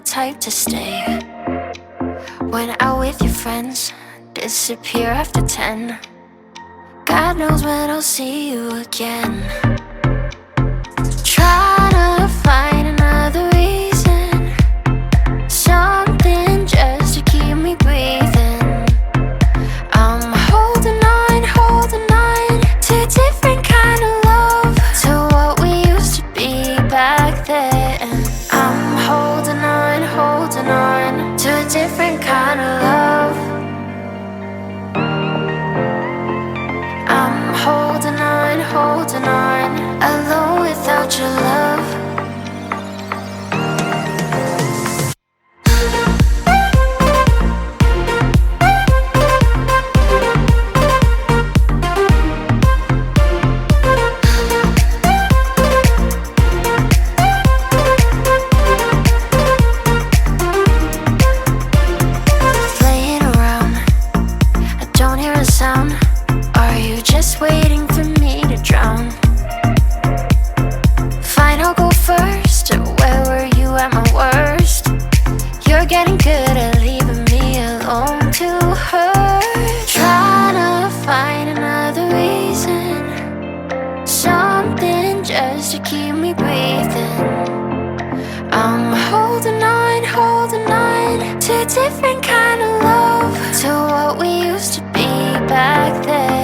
the type to stay. When out with your friends, disappear after 10. God knows when I'll see you again. Try to find another reason, something just to keep me breathing. I'm holding on to a different kind of love, to what we used to be back then. I'm holding on to a different kind of love. I'm holding on, alone without your love. Laying around, I don't hear a sound. Are you just waiting for me to drown? Fine, I'll go first. Where were you at my worst? You're getting good at leaving me alone to hurt. Trying to find another reason, something just to keep me breathing. I'm holding on to a different kind of love, to what we used to be back then.